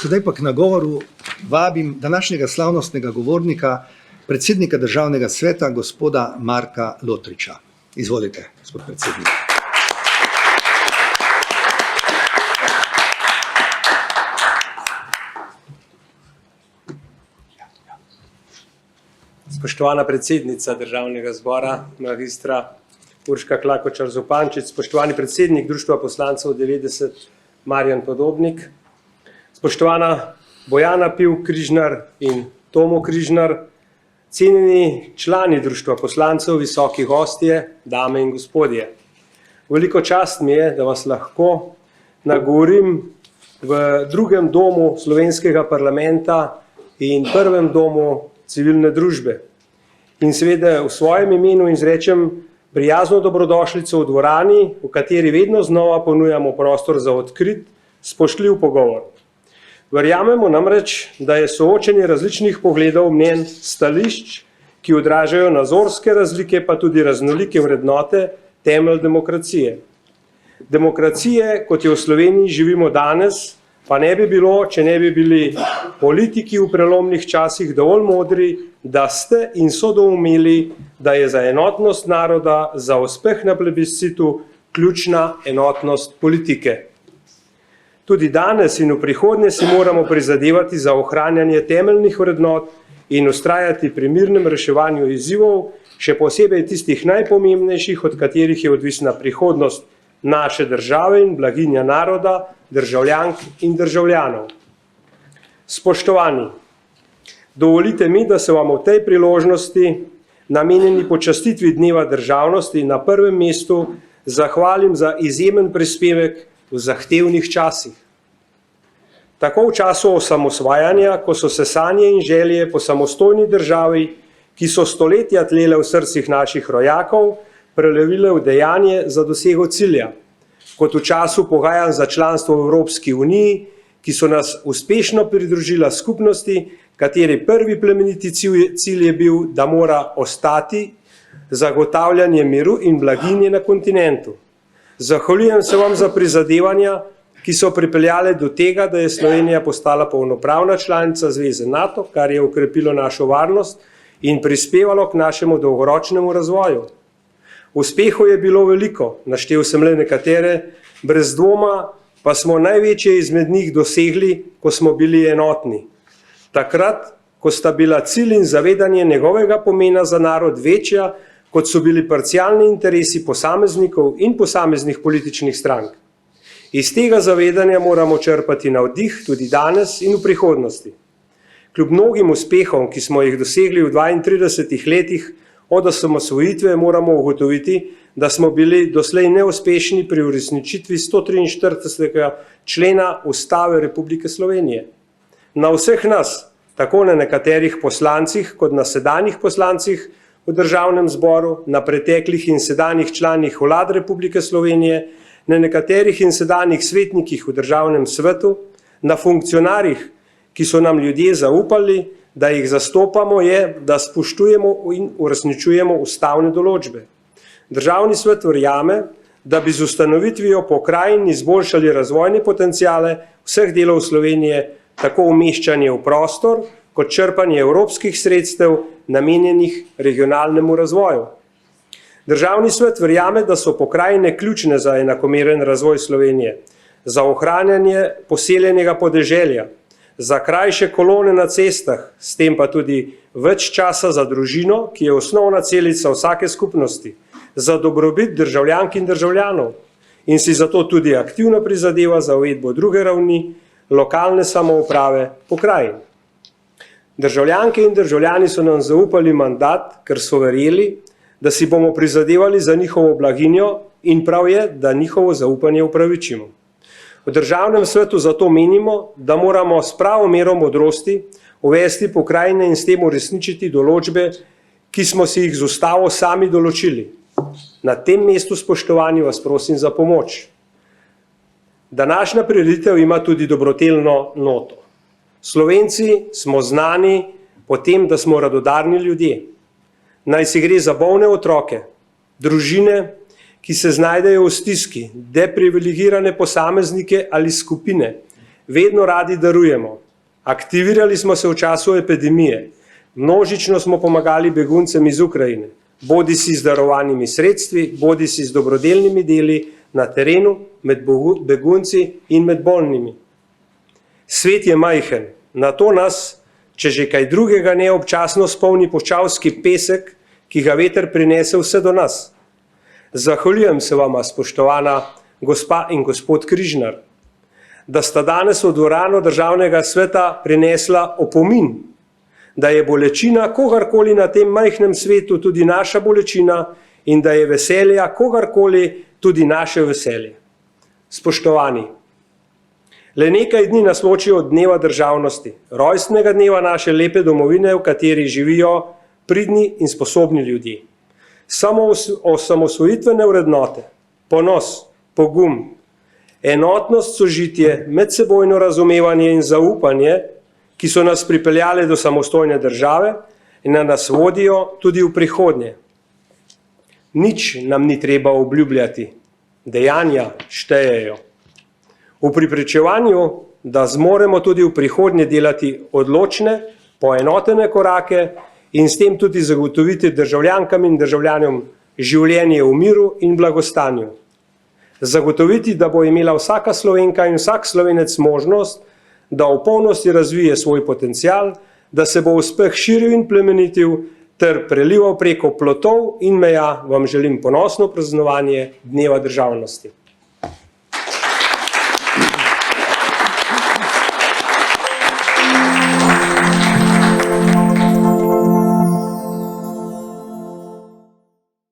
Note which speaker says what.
Speaker 1: Sedaj pa k nagovoru vabim današnjega slavnostnega govornika, predsednika Državnega sveta, gospoda Marka Lotriča. Izvolite, gospod predsednik.
Speaker 2: Spoštovana predsednica Državnega zbora, magistra Urška Klakočar Zupančič, spoštovani predsednik Društva poslancev 90, Marjan Podobnik, spoštovana Bojana Piv Križnar in Tomo Križnar, cenjeni člani Društva poslancev, visoki gostje, dame in gospodje. Veliko čast mi je, da vas lahko nagovorim v drugem domu slovenskega parlamenta in prvem domu civilne družbe. In seveda v svojem imenu izrečem prijazno dobrodošlico v dvorani, v kateri vedno znova ponujamo prostor za odkrit, spoštljiv pogovor. Verjamemo namreč, da je soočenje različnih pogledov, mnenj, stališč, ki odražajo nazorske razlike, pa tudi raznolike vrednote, temelj demokracije. Demokracije, kot jo v Sloveniji živimo danes, pa ne bi bilo, če ne bi bili politiki v prelomnih časih dovolj modri, da ste in so doumeli, da je za enotnost naroda, za uspeh na plebiscitu ključna enotnost politike. Tudi danes in v prihodnje si moramo prizadevati za ohranjanje temeljnih vrednot in vztrajati pri mirnem reševanju izzivov, še posebej tistih najpomembnejših, od katerih je odvisna prihodnost naše države in blaginja naroda, državljank in državljanov. Spoštovani, dovolite mi, da se vam v tej priložnosti, namenjeni počastitvi Dneva državnosti, na prvem mestu zahvalim za izjemen prispevek v zahtevnih časih. Tako v času osamosvajanja, ko so se sanje in želje po samostojni državi, ki so stoletja tlele v srcih naših rojakov, prelevile v dejanje za dosego cilja, kot v času pogajanj za članstvo v Evropski uniji, ki so nas uspešno pridružila skupnosti, kateri prvi plemeniti cilj je bil, da mora ostati zagotavljanje miru in blaginje na kontinentu. Zahvaljujem se vam za prizadevanja, ki so pripeljale do tega, da je Slovenija postala polnopravna članica Zveze NATO, kar je okrepilo našo varnost in prispevalo k našemu dolgoročnemu razvoju. Uspehov je bilo veliko, naštel sem le nekatere, brez dvoma pa smo največje izmed njih dosegli, ko smo bili enotni. Takrat, ko sta bila cilj in zavedanje njegovega pomena za narod večja, kot so bili parcialni interesi posameznikov in posameznih političnih strank. Iz tega zavedanja moramo črpati navdih tudi danes in v prihodnosti. Kljub mnogim uspehom, ki smo jih dosegli v 32 letih od osamosvojitve, moramo ugotoviti, da smo bili doslej neuspešni pri uresničitvi 143. člena Ustave Republike Slovenije. Na vseh nas, tako na nekaterih poslancih, kot na sedanjih poslancih v Državnem zboru, na preteklih in sedanjih članih Vlad Republike Slovenije, na nekaterih in sedanjih svetnikih v Državnem svetu, na funkcionarjih, ki so nam ljudje zaupali, da jih zastopamo, je, da spoštujemo in uresničujemo ustavne določbe. Državni svet verjame, da bi z ustanovitvijo pokrajin izboljšali razvojne potenciale vseh delov Slovenije, tako umeščanje v prostor, kot črpanje evropskih sredstev, namenjenih regionalnemu razvoju. Državni svet verjame, da so pokrajine ključne za enakomeren razvoj Slovenije, za ohranjanje poseljenega podeželja, za krajše kolone na cestah, s tem pa tudi več časa za družino, ki je osnovna celica vsake skupnosti, za dobrobit državljank in državljanov in si zato tudi aktivno prizadeva za uvedbo druge ravni lokalne samouprave pokrajin. Državljanke in državljani so nam zaupali mandat, ker so verjeli, da si bomo prizadevali za njihovo blaginjo in prav je, da njihovo zaupanje upravičimo. V Državnem svetu zato menimo, da moramo s pravo mero modrosti uvesti pokrajine in s tem uresničiti določbe, ki smo si jih z ustavo sami določili. Na tem mestu, spoštovani, vas prosim za pomoč. Današnja prireditev ima tudi dobrodelno noto. Slovenci smo znani po tem, da smo radodarni ljudje. Naj si gre za bolne otroke, družine, ki se znajdejo v stiski, deprivilegirane posameznike ali skupine, vedno radi darujemo. Aktivirali smo se v času epidemije. Množično smo pomagali beguncem iz Ukrajine, bodi si z darovanimi sredstvi, bodi si z dobrodelnimi deli na terenu, med begunci in med bolnimi. Svet je majhen, na to nas, če že kaj drugega ne, občasno spomni puščavski pesek, ki ga veter prinese vse do nas. Zahvaljujem se vama, spoštovana gospa in gospod Križnar, da sta danes v dvorano Državnega sveta prinesla opomin, da je bolečina kogarkoli na tem majhnem svetu tudi naša bolečina in da je veselja kogarkoli tudi naše veselje. Spoštovani, le nekaj dni nas loči od dneva državnosti, rojstnega dneva naše lepe domovine, v kateri živijo pridni in sposobni ljudje. Samo osamosvojitvene vrednote, ponos, pogum, enotnost, sožitje, medsebojno razumevanje in zaupanje, ki so nas pripeljali do samostojne države in nas vodijo tudi v prihodnje. Nič nam ni treba obljubljati, dejanja štejejo. V prepričevanju, da zmoremo tudi v prihodnje delati odločne, poenotene korake in s tem tudi zagotoviti državljankam in državljanom življenje v miru in blagostanju. Zagotoviti, da bo imela vsaka Slovenka in vsak Slovenec možnost, da v polnosti razvije svoj potencial, da se bo uspeh širil in plemenitil ter prelival preko plotov in meja, vam želim ponosno praznovanje Dneva državnosti.